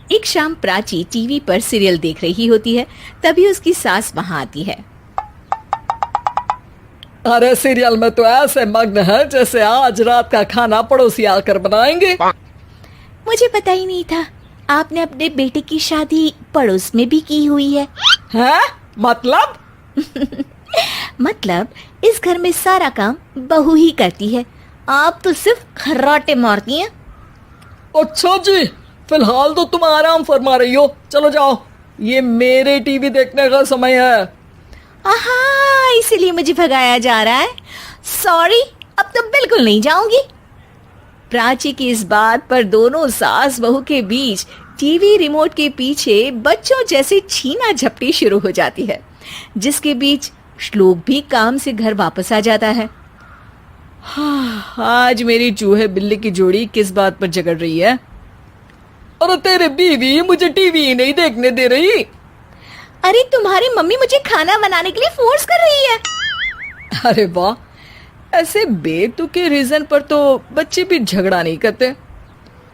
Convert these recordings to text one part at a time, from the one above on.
एक शाम प्राची टीवी पर सीरियल देख रही होती है। तभी उसकी सास वहां आती है। अरे सीरियल में तो ऐसे मग्न है जैसे आज रात का खाना पड़ोसी आकर बनाएंगे। मुझे पता ही नहीं था आपने अपने बेटे की शादी पड़ोस में भी की हुई है। हैं? मतलब? मतलब इस घर में सारा काम बहू ही करती है, आप तो सिर्फ खर्राटे मारती हैं। अच्छा जी, फिलहाल तो तुम आराम फरमा रही हो, चलो जाओ, ये मेरे टीवी देखने का समय है। आहा, इसीलिए मुझे भगाया जा रहा है। सॉरी, अब तो बिल्कुल नहीं जाऊंगी। प्राची की इस बात पर दोनों सास बहू के बीच टीवी रिमोट के पीछे बच्चों जैसे छीना झपटी शुरू हो जाती है, जिसके बीच श्लोक भी काम से घर वापस आ जाता है। आज मेरी चूहे बिल्ली की जोड़ी किस बात पर झगड़ रही है? अरे तेरे बीवी मुझे टीवी ही नहीं देखने दे रही। अरे तुम्हारी मम्मी मुझे खाना बनाने के लिए फोर्स कर रही है। अरे वाह, ऐसे बेतुके रीजन पर तो बच्चे भी झगड़ा नहीं करते।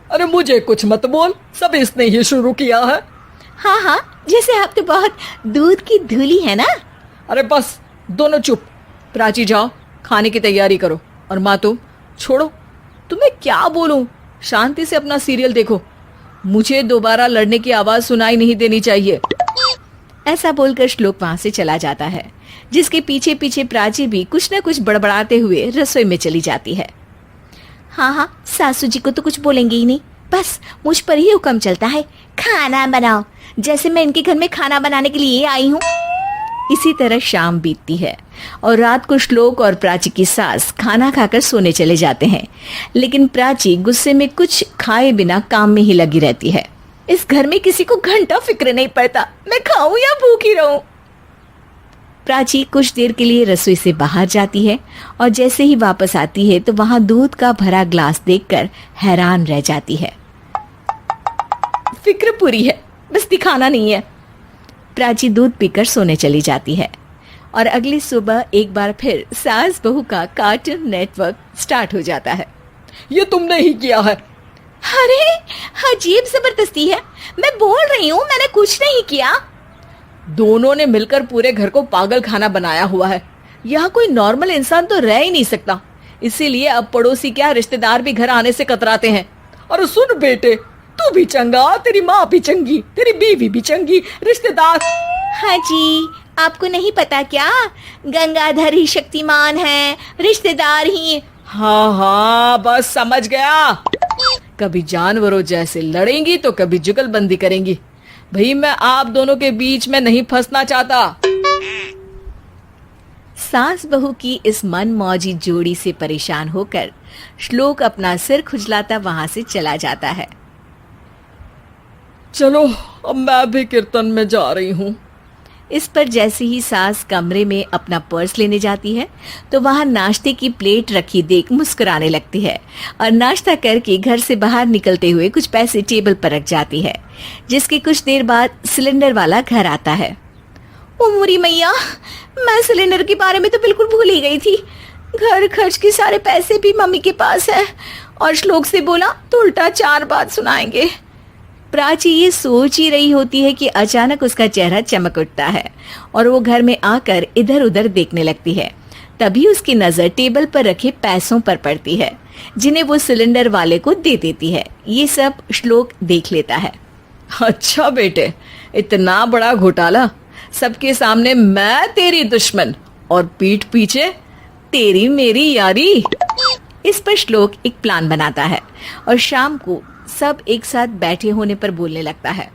अरे मुझे कुछ मत बोल, सब इसने ही शुरू किया है। हाँ हाँ, जैसे आप तो बहुत दूध की धूली है ना। अरे बस, दोनों चुप। प्राची जाओ, खाने की तैयारी करो। और माँ तुम छोड़ो, तुम्हें क्या बोलूं, शांति से अपना सीरियल देखो, मुझे दोबारा लड़ने की आवाज सुनाई नहीं देनी चाहिए। ऐसा बोलकर श्लोक वहां से चला जाता है, जिसके पीछे पीछे प्राची भी कुछ न कुछ बड़बड़ाते हुए रसोई में चली जाती है। हाँ हाँ, सासू जी को तो कुछ बोलेंगे ही नहीं, बस मुझ पर ही हुक्म चलता है, खाना बनाओ, जैसे मैं इनके घर में खाना बनाने के लिए आई हूँ। इसी तरह शाम बीतती है और रात को श्लोक और प्राची की सास खाना खाकर सोने चले जाते हैं, लेकिन प्राची गुस्से में कुछ खाए बिना काम में ही लगी रहती है। इस घर में किसी को घंटा फिक्र नहीं पड़ता, मैं खाऊं या भूखी रहूं। प्राची कुछ देर के लिए रसोई से बाहर जाती है और जैसे ही वापस आती है तो वहां दूध का भरा ग्लास देखकर हैरान रह जाती है। फिक्र पूरी है, बस दिखाना नहीं है। प्राची दूध पीकर सोने चली जाती है और अगली सुबह एक बार फिर सास बहू का कार्टून नेटवर्क स्टार्ट हो जाता है। ये तुमने ही किया है। अरे अजीब जबरदस्ती है, मैं बोल रही हूँ मैंने कुछ नहीं किया। दोनों ने मिलकर पूरे घर को पागल खाना बनाया हुआ है। यहाँ कोई नॉर्मल इंसान तो रह ही नहीं सकता, इसीलिए अब पड़ोसी क्या रिश्तेदार भी घर आने से कतराते हैं। और सुन बेटे, तू भी चंगा, तेरी माँ भी चंगी, तेरी बीवी भी चंगी, रिश्तेदार। हाँ जी, आपको नहीं पता क्या, गंगाधर ही शक्तिमान है, रिश्तेदार ही। हाँ हाँ, बस समझ गया। कभी जानवरों जैसे लड़ेंगी तो कभी जुगलबंदी करेंगी। भाई मैं आप दोनों के बीच में नहीं फंसना चाहता। सास बहू की इस मनमौजी जोड़ी से परेशान होकर श्लोक अपना सिर खुजलाता वहां से चला जाता है। चलो अब मैं भी कीर्तन में जा रही हूँ। इस पर जैसे ही सास कमरे में अपना पर्स लेने जाती है तो वहां नाश्ते की प्लेट रखी देख मुस्कुराने लगती है और नाश्ता करके घर से बाहर निकलते हुए कुछ पैसे टेबल पर रख जाती है, जिसके कुछ देर बाद सिलेंडर वाला घर आता है। ओ मोरी मैया, मैं सिलेंडर के बारे में तो बिल्कुल भूल ही गई थी। घर खर्च के सारे पैसे भी मम्मी के पास है और श्लोक से बोला तो उल्टा 4 बात सुनाएंगे। प्राची ये सोच ही रही होती है कि अचानक उसका चेहरा चमक उठता है और वो घर में आकर इधर उधर देखने लगती है। तभी उसकी नजर टेबल पर रखे पैसों पर पड़ती है, जिन्हें वो सिलेंडर वाले को दे देती है। ये सब श्लोक देख लेता है। अच्छा बेटे, इतना बड़ा घोटाला, सबके सामने मैं तेरी दुश्मन और पीठ पीछे तेरी मेरी यारी। इस पर श्लोक एक प्लान बनाता है और शाम को सब एक साथ बैठे होने पर बोलने लगता है।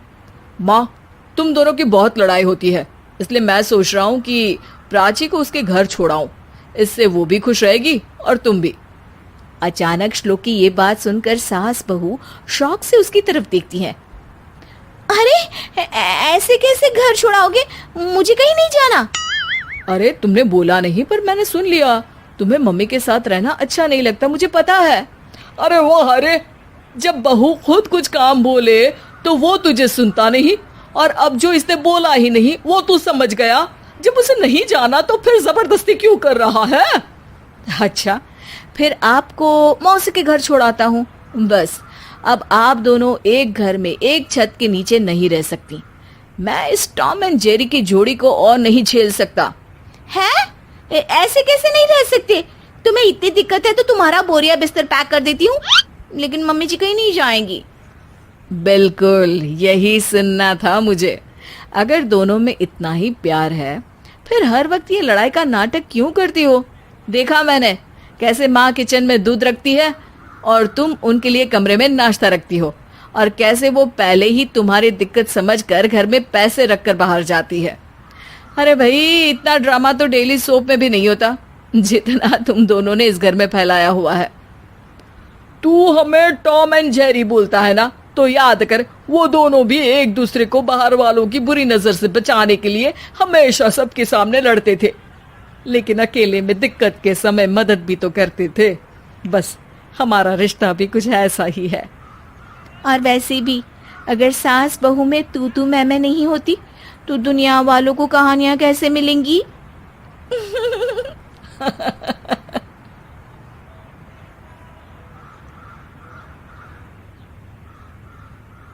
माँ, तुम दोनों की बहुत लड़ाई होती है, इसलिए मैं सोच रहा हूँ कि प्राची को उसके घर छोड़ाऊं, इससे वो भी खुश रहेगी और तुम भी। अचानक श्लोक की ये बात सुनकर सास बहू शौक से उसकी तरफ देखती हैं। अरे ऐसे कैसे घर छोड़ाओगे, मुझे कहीं नहीं जाना। अरे तुमने बोला नहीं पर मैंने सुन लिया, तुम्हें मम्मी के साथ रहना अच्छा नहीं लगता, मुझे पता है। अरे वो, अरे जब बहू खुद कुछ काम बोले तो वो तुझे सुनता नहीं, और अब जो इसने बोला ही नहीं वो तू समझ गया। जब उसे नहीं जाना तो फिर जबरदस्ती क्यों कर रहा है? अच्छा, फिर आपको मौसी के घर छोड़ाता हूँ, बस अब आप दोनों एक घर में एक छत के नीचे नहीं रह सकती। मैं इस टॉम एंड जेरी की जोड़ी को और नहीं झेल सकता। है? ऐसे कैसे नहीं रह सकते? तुम्हें इतनी दिक्कत है तो तुम्हारा बोरिया बिस्तर पैक कर देती हूँ, लेकिन मम्मी जी कहीं नहीं जाएंगी। बिल्कुल यही सुनना था मुझे। अगर दोनों में इतना ही प्यार है फिर हर वक्त ये लड़ाई का नाटक क्यों करती हो? देखा मैंने कैसे माँ किचन में दूध रखती है और तुम उनके लिए कमरे में नाश्ता रखती हो, और कैसे वो पहले ही तुम्हारी दिक्कत समझकर घर में पैसे रखकर बाहर जाती है। अरे भाई, इतना ड्रामा तो डेली सोप में भी नहीं होता जितना तुम दोनों ने इस घर में फैलाया हुआ है। तू हमें टॉम एंड जेरी बोलता है ना, तो याद कर वो दोनों भी एक दूसरे को बाहर वालों की बुरी नजर से बचाने के लिए हमेशा सबके सामने लड़ते थे, लेकिन अकेले में दिक्कत के समय मदद भी तो करते थे। बस हमारा रिश्ता भी कुछ ऐसा ही है। और वैसे भी अगर सास बहू में तू मैं नहीं होती तो दुनिया वालों को कहानियां कैसे मिलेंगी?